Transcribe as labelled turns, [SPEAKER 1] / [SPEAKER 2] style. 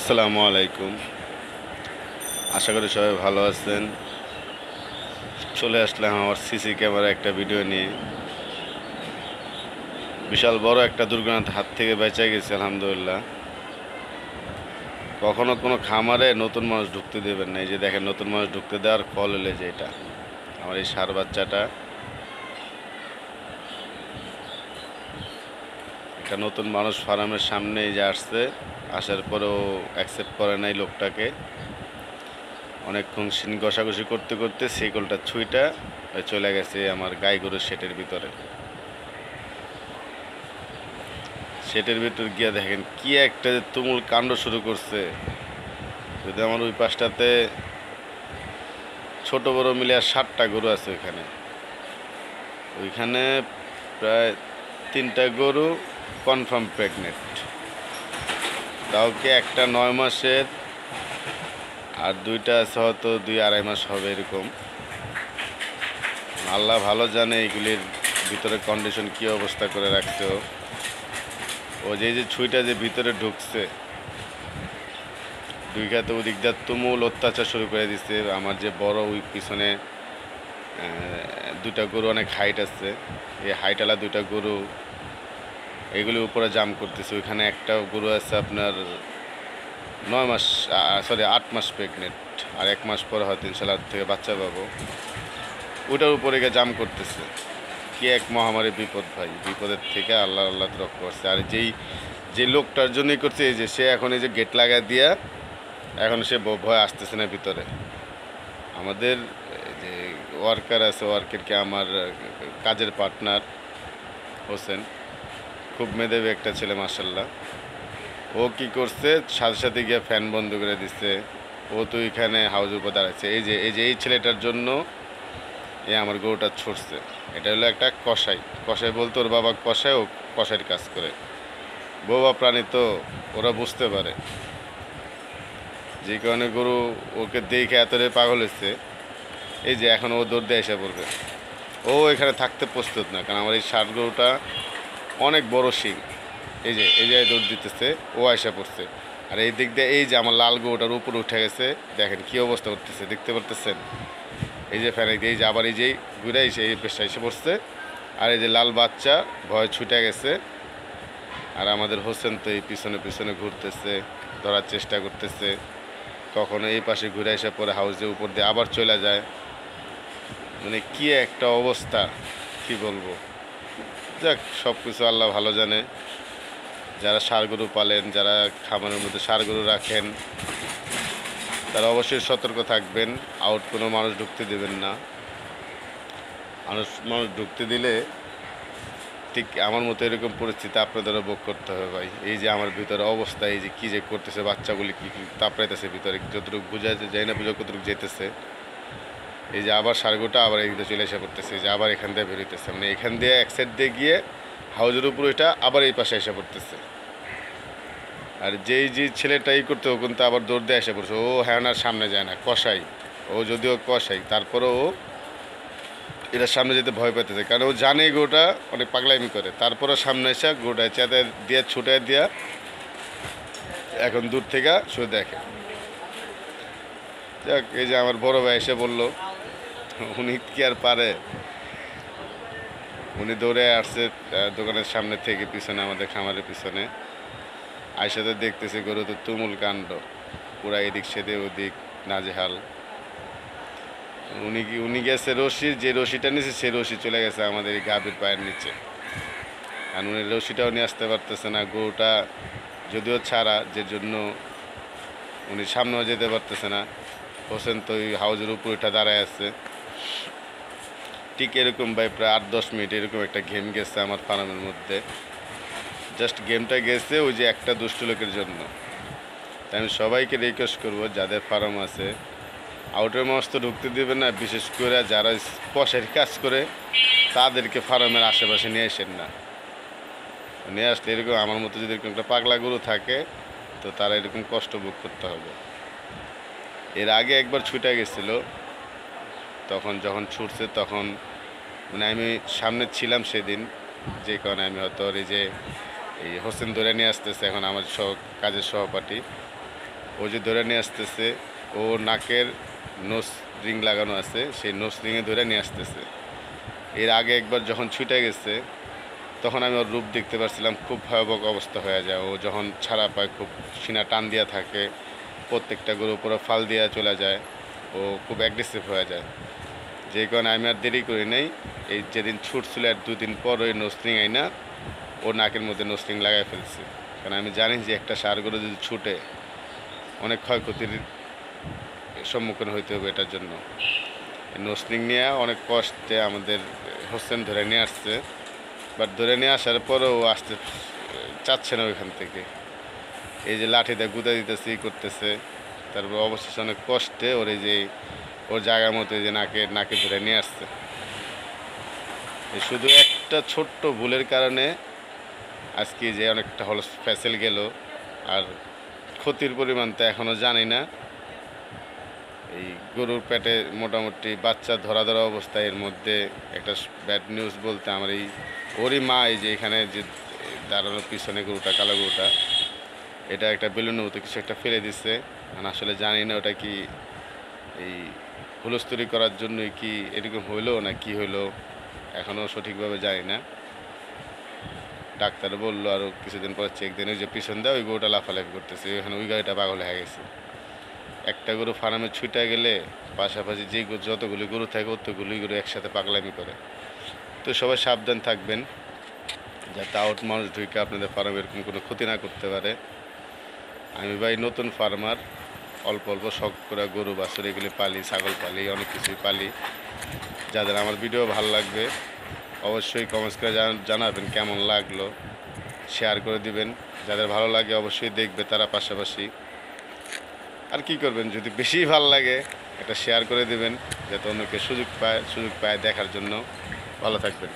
[SPEAKER 1] আসসালামু আলাইকুম। আশা করি সবাই ভালো আছেন। চলে আসলাম আমার সিসি ক্যামেরা একটা ভিডিও নিয়ে। বিশাল বড় একটা দুর্ঘটনার হাত থেকে বেঁচে গেছি আলহামদুলিল্লাহ। কখনো কোনো খামারে নতুন মানুষ ঢুকতে দেবেন না। এই যে দেখেন, নতুন মানুষ ঢুকতে দেওয়ার ফল হলে যে এটা আমার এই ষাঁড় বাচ্চাটা, একটা নতুন মানুষ ফার্মের সামনে এই যে আসছে, আসার পরেও অ্যাকসেপ্ট করে নাই লোকটাকে। অনেকক্ষণ শিন ঘষাঘষি করতে করতে সেকলটা ছুঁইটা চলে গেছে আমার গাই গরুর শেটের ভিতরে। শেটের ভিতর গিয়া দেখেন কি একটা যে তুমুল কাণ্ড শুরু করছে। যদি আমার ওই পাশটাতে ছোট বড় মিলে আর 7টা গরু আছে ওইখানে। ওইখানে প্রায় 3টা গরু কনফার্ম প্রেগনেন্ট। তাও কি একটা 9 মাসের আর 2টা আছে হয়তো 2-2.5 মাস হবে এরকম। আল্লাহ ভালো জানে এইগুলির ভিতরে কন্ডিশন কি অবস্থা করে রাখছে ও যে ছুঁইটা যে ভিতরে ঢুকছে, দুইখাতে ওদিক দিয়ে তুমুল অত্যাচার শুরু করে দিচ্ছে। আমার যে বড় ওই পিছনে 2টা গরু অনেক হাইট আছে, এই হাইটওয়ালা 2টা গরু এগুলি উপরে জাম করতেছে। ওইখানে একটা গরু আছে আপনার 9 মাস, সরি 8 মাস প্রেগনেন্ট, আর 1 মাস পরে হয়তো ইনশাল্লাহ থেকে বাচ্চা পাবো। ওইটার উপরে গিয়ে জাম করতেছে। কি এক মহামারী বিপদ ভাই! বিপদের থেকে আল্লাহ আল্লাহ রক্ষা করছে। আর যে লোকটার জন্যই করছে, এই যে সে এখন এই যে গেট লাগা দিয়া এখন সে ভয় আসতেছে না ভিতরে। আমাদের যে ওয়ার্কার আছে, ওয়ার্কারকে আমার কাজের পার্টনার হোসেন, খুব মেধাবী একটা ছেলে মাশাল্লাহ। ও কি করছে, সাথে সাথে গিয়ে ফ্যান বন্ধ করে দিচ্ছে। ও তো এখানে হাউজের উপর দাঁড়াচ্ছে। এই ছেলেটার জন্য আমার গরুটা ছুটছে। এটা হলো একটা কসাই। কসাই বলতে ওর বাবা কসাই, ও কসাইয়ের কাজ করে। বোবা প্রাণী তো, ওরা বুঝতে পারে। যে কারণে গরু ওকে দেখে এতটাই পাগল হয়েছে, এই যে এখন ও দৌড় দিয়ে এসে পড়বে। ও এখানে থাকতে প্রস্তুত না, কারণ আমার এই ষাঁড় গরুটা অনেক বড় শিং। এই যে দৌড় দিতেছে, ও এসে পড়ছে। আর এই দিক দিয়ে এই যে আমার লাল গরুটার উপরে উঠে গেছে, দেখেন কি অবস্থা করতেছে, দেখতে পারতেছেন? এই যে ফ্যান, এই যে আবার এই যে ঘুরে এসে এই পেশা এসে পড়ছে। আর এই যে লাল বাচ্চা ভয় ছুটে গেছে। আর আমাদের হোসেন তো এই পিছনে পিছনে ঘুরতেছে, ধরার চেষ্টা করতেছে। কখনো এই পাশে ঘুরে এসে পরে হাউসের উপর দিয়ে আবার চলে যায়। মানে কি একটা অবস্থা, কি বলবো। যাক, সব কিছু আল্লাহ ভালো জানে। যারা ষাঁড় গরু পালেন, যারা খামারের মধ্যে ষাঁড় গরু রাখেন, তারা অবশ্যই সতর্ক থাকবেন। আউট কোনো মানুষ ঢুকতে দেবেন না। মানুষ ঢুকতে দিলে ঠিক আমার মতো এরকম পরিস্থিতি আপনাদেরও ভোগ করতে হবে ভাই। এই যে আমার ভিতরে অবস্থা, এই যে কী যে করতেছে, বাচ্চাগুলি কী কী তাপড়াইতেছে ভিতরে, যতটুকু বুঝাইতে যাই না বুঝা কতটুকু যেতেছে। এই যে আবার সারগোটা আবার এই চলে এসে পড়তেছে, এই যে আবার এখান দিয়ে বেরোইতেছে, মানে এখান দিয়ে এক সাইড দিয়ে গিয়ে হাউজের উপর ওইটা আবার এই পাশে এসে পড়তেছে। আর যে ছেলেটা এই করতে, ও কিন্তু আবার দৌড় দিয়ে এসে পড়ছে। ও হ্যাঁ আর সামনে যায় না, কষাই। ও যদিও কষাই, তারপরেও ও এটার সামনে যেতে ভয় পেতেছে, কারণ ও জানে গোটা অনেক পাগলামি করে। তারপরে সামনে এসে গোটায় চেতে দিয়ে ছুটে দিয়া এখন দূর থেকে শুধু দেখে। যাক, এই যে আমার বড় ভাই এসে বললো, উনি কি আর পারে, উনি দৌড়ে আসছে দোকানের সামনে থেকে, পিছনে আমাদের খামারের পিছনে আইসাতে দেখতেছে গরু তো তুমুল কাণ্ড, পুরা এদিক সেদিক ওদিক নাজেহাল। উনি গেছে রশির, যে রশিটা নিয়েছে সেই রশি চলে গেছে আমাদের এই গাভীর পায়ের নিচে। আর উনি রশিটাও নিয়ে আসতে পারতেছে না। গরুটা যদিও ছাড়া, যে জন্য উনি সামনেও যেতে পারতেছে না। হোসেন তো ওই হাউজের উপর উঠে দাঁড়ায় আছে। ঠিক এরকম ভাই প্রায় 8-10 মিনিট এরকম একটা গেম গেছে আমার ফার্মের মধ্যে। জাস্ট গেমটা গেছে ওই যে একটা দুষ্ট লোকের জন্য। তাই আমি সবাইকে রিকোয়েস্ট করবো, যাদের ফার্ম আছে আউটের মাছ তো ঢুকতে দেবে না, বিশেষ করে যারা কষের কাজ করে তাদেরকে ফার্মের আশেপাশে নিয়ে আসেন না। নিয়ে আসলে এরকম আমার মতো যদি এরকম একটা পাগলা গরু থাকে, তো তারা এরকম কষ্ট ভোগ করতে হবে। এর আগে একবার ছুটে গেছিলো, তখন যখন ছুটছে তখন মানে আমি সামনে ছিলাম সেদিন, যে কারণে আমি হয়তো এই যে এই হোসেন ধরে নিয়ে আসতেছে এখন আমার কাজের সহপাঠী, ও যে ধরে নিয়ে আসতেছে, ও নাকের নোজ রিং লাগানো আছে, সেই নোজ রিংয়ে ধরে নিয়ে আসতেছে। এর আগে একবার যখন ছুটে গেছে তখন আমি ওর রূপ দেখতে পাচ্ছিলাম, খুব ভয়াবহ অবস্থা হয়ে যায়। ও যখন ছাড়া পায় খুব সিনা টান দিয়া থাকে, প্রত্যেকটা গরুর উপরে ফাল দিয়া চলে যায়, ও খুব অ্যাগ্রেসিভ হয়ে যায়। যে কারণে আমি আর দেরি করি নাই, এই যেদিন ছুটছিল আর দুদিন পর ওই নোসরিং আইনা ও নাকের মধ্যে নোসরিং লাগাই ফেলছি। কারণ আমি জানি যে একটা ষাঁড় গরু যদি ছুটে অনেক ক্ষয়ক্ষতির সম্মুখীন হইতে হবে এটার জন্য। নোসরিং নিয়ে অনেক কষ্টে আমাদের হোসেন ধরে নিয়ে আসছে, বাট ধরে নিয়ে আসার পরেও আসতে চাচ্ছে না ওইখান থেকে। এই যে লাঠিতে গুঁতা দিতেছে, ই করতেছে, তারপর অবশেষে অনেক কষ্টে ওর এই যে ওর জায়গার মতো যে নাকে ধরে নিয়ে আসছে। শুধু একটা ছোট্ট ভুলের কারণে আজকে যে অনেকটা হল ফ্যাসেল গেল। আর ক্ষতির পরিমাণ তো এখনও জানি না। এই গরুর পেটে মোটামুটি বাচ্চা ধরা ধরা অবস্থায়, এর মধ্যে একটা ব্যাড নিউজ বলতে আমার এই ওরই মা, এই যে এখানে যে দাঁড়ানোর পিছনে গরুটা, কালো গরুটা, এটা একটা বেলুনের মতো কিছু একটা ফেলে দিচ্ছে। আমি আসলে জানি না ওটা কি এই হুলস্থুরি করার জন্যই কি এরকম হইলো না কি হইলো, এখনও সঠিকভাবে জানি না। ডাক্তার বললো আরও কিছুদিন পর চেক দেন, ওই যে পিছন দেয় ওই গরুটা লাফালাফি করতেছে, ওইখানে ওই গাড়িটা পাগল হয়ে গেছে। একটা গরু ফার্মে ছুটে গেলে পাশাপাশি যে যতগুলি গরু থাকে অতগুলি গরু একসাথে পাগলামি করে। তো সবাই সাবধান থাকবেন যাতে আউট মানুষ ঢুকে আপনাদের ফার্মে এরকম কোনো ক্ষতি না করতে পারে। আমি ভাই নতুন ফার্মার, অল্প অল্প শখ করে গরু বাছুর এগুলি পালি, ছাগল পালি, অনেক কিছুই পালি। যাদের আমার ভিডিও ভালো লাগবে অবশ্যই কমেন্টস করে জানাবেন কেমন লাগলো, শেয়ার করে দিবেন। যাদের ভালো লাগে অবশ্যই দেখবে তারা পাশাপাশি। আর কি করবেন, যদি বেশি ভালো লাগে এটা শেয়ার করে দিবেন যাতে অন্যকে সুযোগ পায় দেখার জন্য। ভালো থাকবেন।